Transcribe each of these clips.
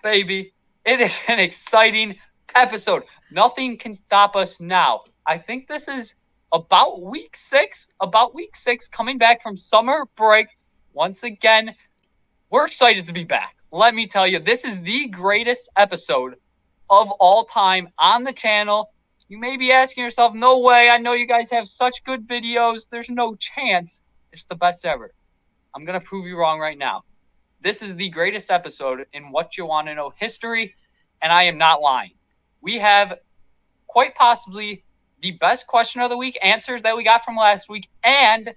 baby. It is an exciting episode. Nothing can stop us now. I think this is about week six, coming back from summer break. Once again, we're excited to be back. Let me tell you, this is the greatest episode of all time on the channel. You may be asking yourself, no way, I know you guys have such good videos. There's no chance. It's the best ever. I'm going to prove you wrong right now. This is the greatest episode in What You Want to Know history, and I am not lying. We have quite possibly the best question of the week answers that we got from last week and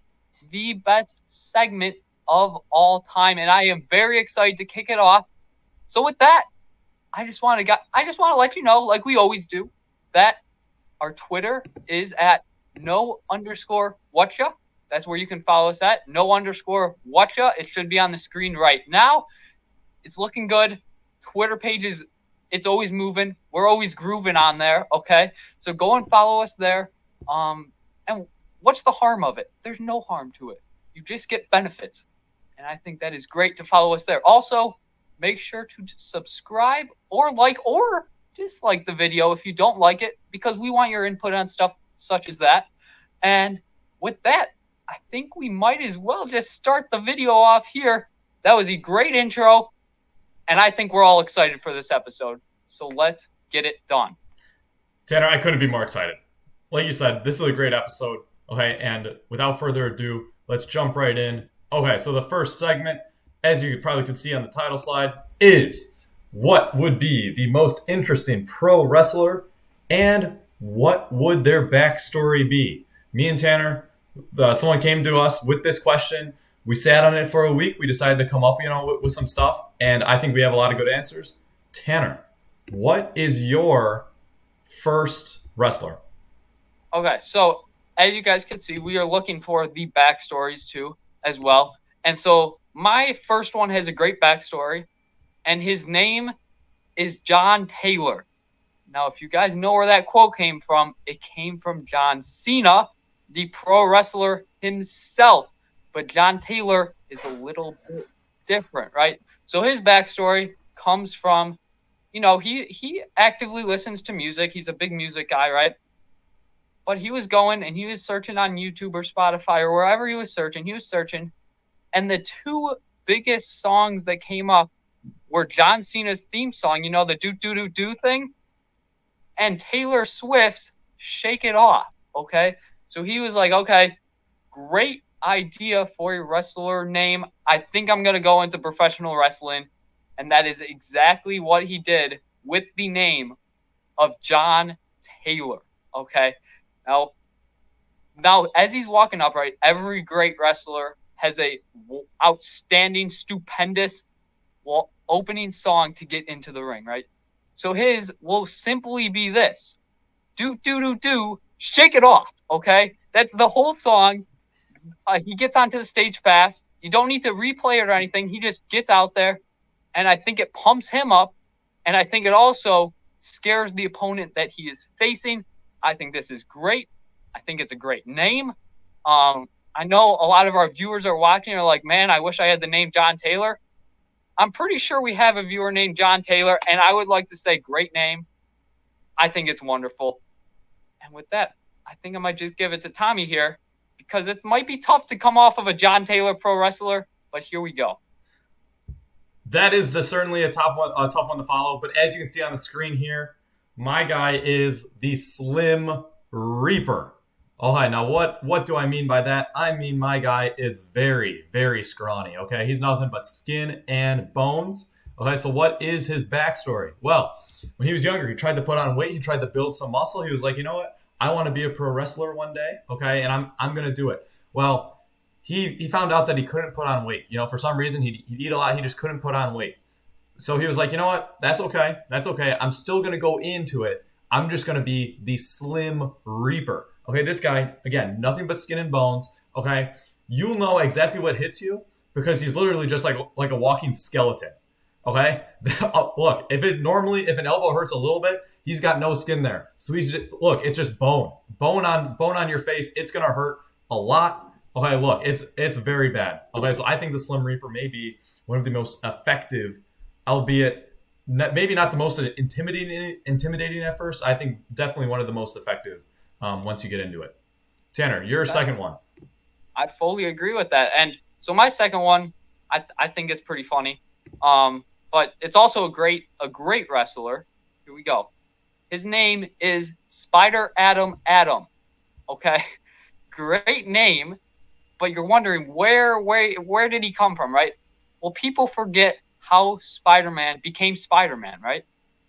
the best segment of all time, and I am very excited to kick it off. So with that, I just want to let you know, like we always do, that our Twitter is at @no_Whatcha. That's where you can follow us at @no_Whatcha. It should be on the screen right now. It's looking good. Twitter pages, it's always moving. We're always grooving on there. Okay, so go and follow us there. And what's the harm of it? There's no harm to it. You just get benefits, and I think that is great to follow us there. Also, make sure to subscribe or like or dislike the video if you don't like it, because we want your input on stuff such as that. And with that, I think we might as well just start the video off here. That was a great intro, and I think we're all excited for this episode. So let's get it done. Tanner, I couldn't be more excited. Like you said, this is a great episode. Okay, and without further ado, let's jump right in. Okay, so the first segment, as you probably could see on the title slide, is what would be the most interesting pro wrestler and what would their backstory be? Me and Tanner, someone came to us with this question. We sat on it for a week. We decided to come up, with some stuff, and I think we have a lot of good answers. Tanner, what is your first wrestler? Okay, so as you guys can see, we are looking for the backstories too as well. And so my first one has a great backstory, and his name is John Taylor. Now, if you guys know where that quote came from, it came from John Cena, the pro wrestler himself. But John Taylor is a little bit different, right? So his backstory comes from, he actively listens to music. He's a big music guy, right? But he was going and he was searching on YouTube or Spotify or wherever he was searching. And the two biggest songs that came up were John Cena's theme song, the do-do-do-do thing, and Taylor Swift's Shake It Off, okay? So he was like, okay, great idea for a wrestler name. I think I'm going to go into professional wrestling. And that is exactly what he did with the name of John Taylor, okay? Now, as he's walking up, right, every great wrestler has a outstanding, stupendous opening song to get into the ring, right? So his will simply be this: do, do, do, do, shake it off, okay? That's the whole song. He gets onto the stage fast. You don't need to replay it or anything. He just gets out there, and I think it pumps him up, and I think it also scares the opponent that he is facing. I think this is great. I think it's a great name. I know a lot of our viewers are watching and are like, man, I wish I had the name John Taylor. I'm pretty sure we have a viewer named John Taylor, and I would like to say great name. I think it's wonderful. And with that, I think I might just give it to Tommy here, because it might be tough to come off of a John Taylor pro wrestler, but here we go. That is certainly a tough one to follow, but as you can see on the screen here, my guy is the Slim Reaper. Oh, hi. Now, what do I mean by that? I mean my guy is very, very scrawny, okay? He's nothing but skin and bones. Okay, so what is his backstory? Well, when he was younger, he tried to put on weight. He tried to build some muscle. He was like, you know what? I want to be a pro wrestler one day, okay? And I'm going to do it. Well, he found out that he couldn't put on weight. For some reason, he'd eat a lot. He just couldn't put on weight. So he was like, you know what? That's okay. I'm still going to go into it. I'm just going to be the Slim Reaper. Okay, this guy, again, nothing but skin and bones. Okay, you'll know exactly what hits you because he's literally just like a walking skeleton. Okay, look, if an elbow hurts a little bit, he's got no skin there. So it's just bone on your face. It's gonna hurt a lot. Okay, look, it's very bad. Okay, so I think the Slim Reaper may be one of the most effective, albeit maybe not the most intimidating at first. I think definitely one of the most effective once you get into it. Tanner, your second one. I fully agree with that. And so my second one, I think is pretty funny. But it's also a great wrestler. Here we go. His name is Spider Adam Adam. Okay. Great name, but you're wondering where did he come from, right? Well, people forget how Spider-Man became Spider-Man, right?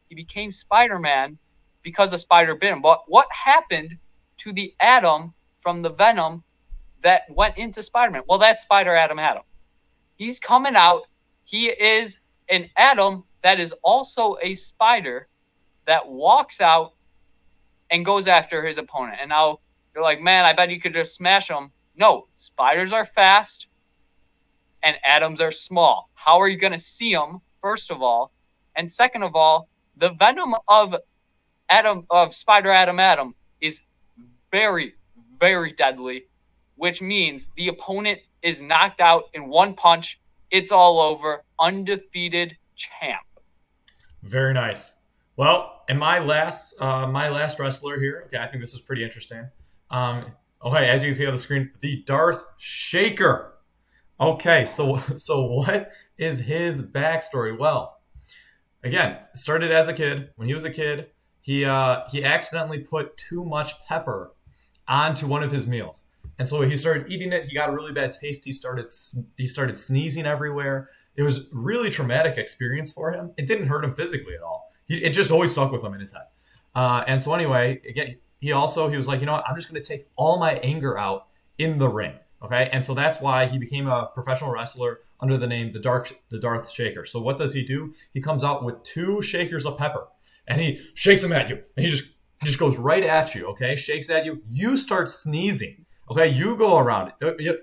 He became Spider-Man because a spider bit him. But what happened to the Atom from the Venom that went into Spider-Man? Well, that's Spider Adam Adam. He's coming out. He is an atom that is also a spider that walks out and goes after his opponent. And now you're like, man, I bet you could just smash him. No, spiders are fast and atoms are small. How are you going to see them, first of all? And second of all, the venom of Spider Adam is very, very deadly, which means the opponent is knocked out in one punch. It's all over. Undefeated champ. Very nice. Well, and my last wrestler here. Okay, I think this is pretty interesting. Okay, as you can see on the screen, the Darth Shaker. Okay, so what is his backstory? Well, again, started as a kid. When he was a kid, he accidentally put too much pepper onto one of his meals, and so he started eating it. He got a really bad taste. He started sneezing everywhere. It was a really traumatic experience for him. It didn't hurt him physically at all. It just always stuck with him in his head. And so anyway, again, he was like, you know what? I'm just going to take all my anger out in the ring. Okay, and so that's why he became a professional wrestler under the name the Darth Shaker. So what does he do? He comes out with 2 shakers of pepper, and he shakes them at you, and he just goes right at you. Okay, shakes at you. You start sneezing. Okay, you go around.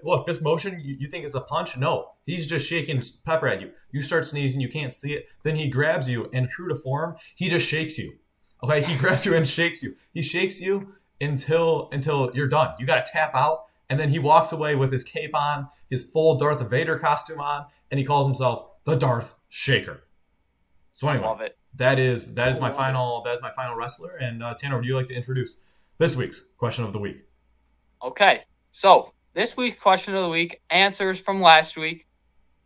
Look, this motion, you think it's a punch? No, he's just shaking pepper at you. You start sneezing, you can't see it. Then he grabs you, and true to form, he just shakes you. Okay, he grabs you and shakes you. He shakes you until you're done. You got to tap out, and then he walks away with his cape on, his full Darth Vader costume on, and he calls himself the Darth Shaker. So anyway, I love it. That is my final wrestler. And Tanner, would you like to introduce this week's question of the week? Okay, so this week's question of the week, answers from last week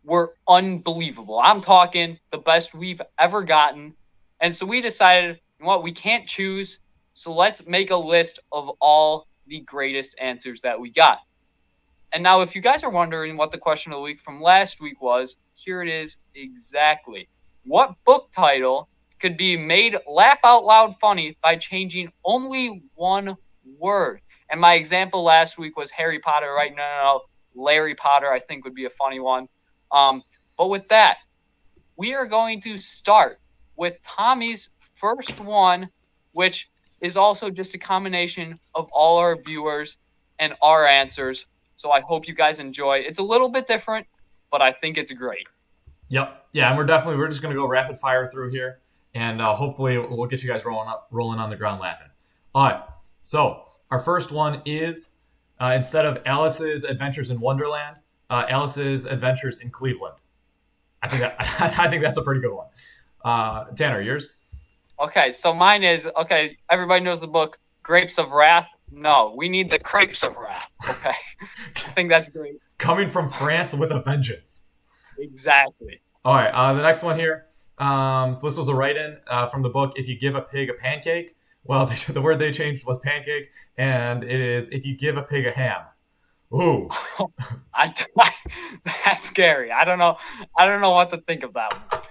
were unbelievable. I'm talking the best we've ever gotten. And so we decided, you know what, we can't choose. So let's make a list of all the greatest answers that we got. And now if you guys are wondering what the question of the week from last week was, here it is exactly. What book title could be made laugh out loud funny by changing only one word? And my example last week was Harry Potter, right? No. Larry Potter, I think, would be a funny one. But with that, we are going to start with Tommy's first one, which is also just a combination of all our viewers and our answers. So I hope you guys enjoy. It's a little bit different, but I think it's great. Yep. Yeah, and we're just going to go rapid fire through here, and hopefully we'll get you guys rolling on the ground laughing. All right. So our first one is, instead of Alice's Adventures in Wonderland, Alice's Adventures in Cleveland. I think that's a pretty good one. Tanner, yours? Okay, so mine is, everybody knows the book Grapes of Wrath. No, we need the Crepes of Wrath. Okay. I think that's great. Coming from France with a vengeance. Exactly. All right, the next one here. So this was a write-in from the book If You Give a Pig a Pancake. Well, the word they changed was pancake, and it is If You Give a Pig a Ham. Ooh. That's scary. I don't know what to think of that one.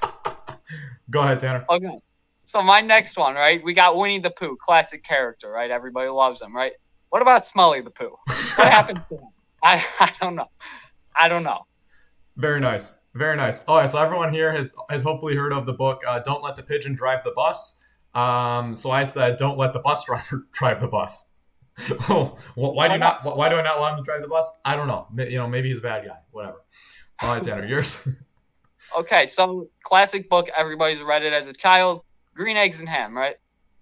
Go ahead, Tanner. Okay. So my next one, right? We got Winnie the Pooh, classic character, right? Everybody loves him, right? What about Smelly the Pooh? What happened to him? I don't know. Very nice. Very nice. All right, so everyone here has hopefully heard of the book Don't Let the Pigeon Drive the Bus. So I said, don't let the bus driver drive the bus. Why do I not want him to drive the bus? I don't know. Maybe he's a bad guy. Whatever. All right, Tanner, yours. Okay, so classic book. Everybody's read it as a child. Green Eggs and Ham, right?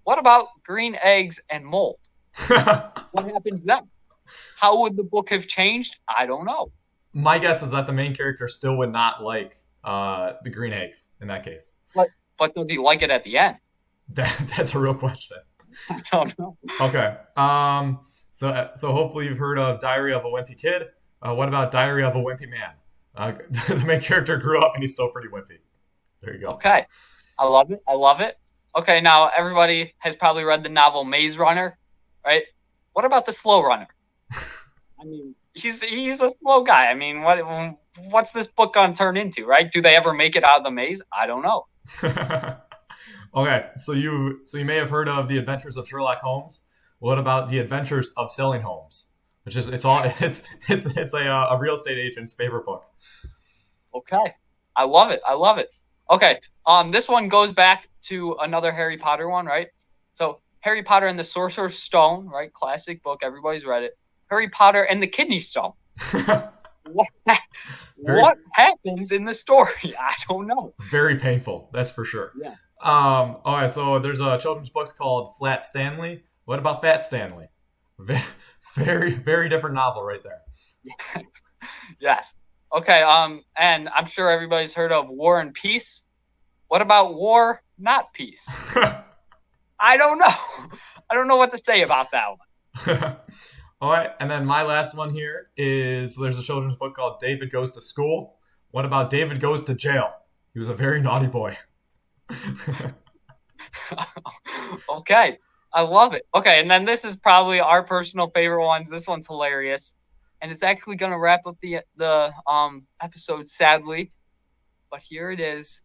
What about green eggs and mold? What happens then? How would the book have changed? I don't know. My guess is that the main character still would not like the green eggs in that case. But but does he like it at the end? That's a real question. I don't know. Okay. So hopefully you've heard of Diary of a Wimpy Kid. What about Diary of a Wimpy Man? The main character grew up and he's still pretty wimpy. There you go. Okay. I love it. I love it. Okay, now everybody has probably read the novel Maze Runner, right? What about the Slow Runner? I mean, he's a slow guy. I mean, what's this book gonna turn into, right? Do they ever make it out of the maze? I don't know. Okay, so you may have heard of The Adventures of Sherlock Holmes. What about The Adventures of Selling Homes? It's a real estate agent's favorite book. Okay, I love it. I love it. Okay, this one goes back to another Harry Potter one, right? So Harry Potter and the Sorcerer's Stone, right? Classic book. Everybody's read it. Harry Potter and the Kidney Stone. What happens in the story? I don't know. Very painful, that's for sure. Yeah. Okay, so there's a children's book called Flat Stanley. What about Fat Stanley? Very, very different novel right there. Yes. Okay. And I'm sure everybody's heard of War and Peace. What about War, Not Peace? I don't know. I don't know what to say about that one. All right, and then my last one here is there's a children's book called David Goes to School. What about David Goes to Jail? He was a very naughty boy. Okay, I love it. Okay, and then this is probably our personal favorite ones. This one's hilarious, and it's actually going to wrap up the episode, sadly. But here it is: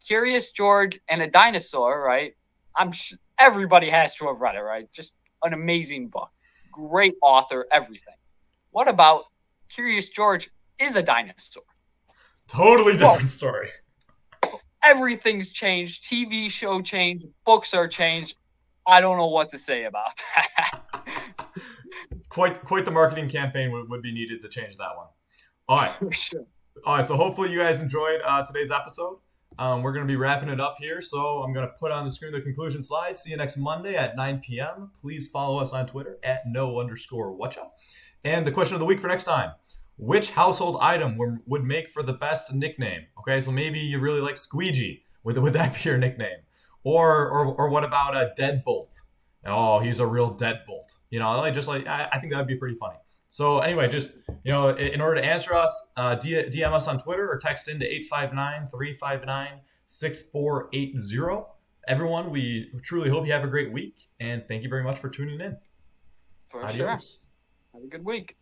Curious George and a Dinosaur. Right? Everybody has to have read it, right? Just an amazing book. Great author, everything. What about Curious George is a dinosaur? Totally different story. Everything's changed. TV show changed. Books are changed. I don't know what to say about that. Quite the marketing campaign would be needed to change that one. All right. Sure. All right, so hopefully you guys enjoyed today's episode. We're going to be wrapping it up here, so I'm going to put on the screen the conclusion slide. See you next Monday at 9 p.m. Please follow us on Twitter at @no_Whatcha. And the question of the week for next time: which household item would make for the best nickname? Okay, so maybe you really like Squeegee. Would that be your nickname? Or what about a Deadbolt? Oh, he's a real deadbolt. I think that would be pretty funny. So anyway, just, in order to answer us, DM us on Twitter or text into 859-359-6480. Everyone, we truly hope you have a great week, and thank you very much for tuning in. For sure. Have a good week.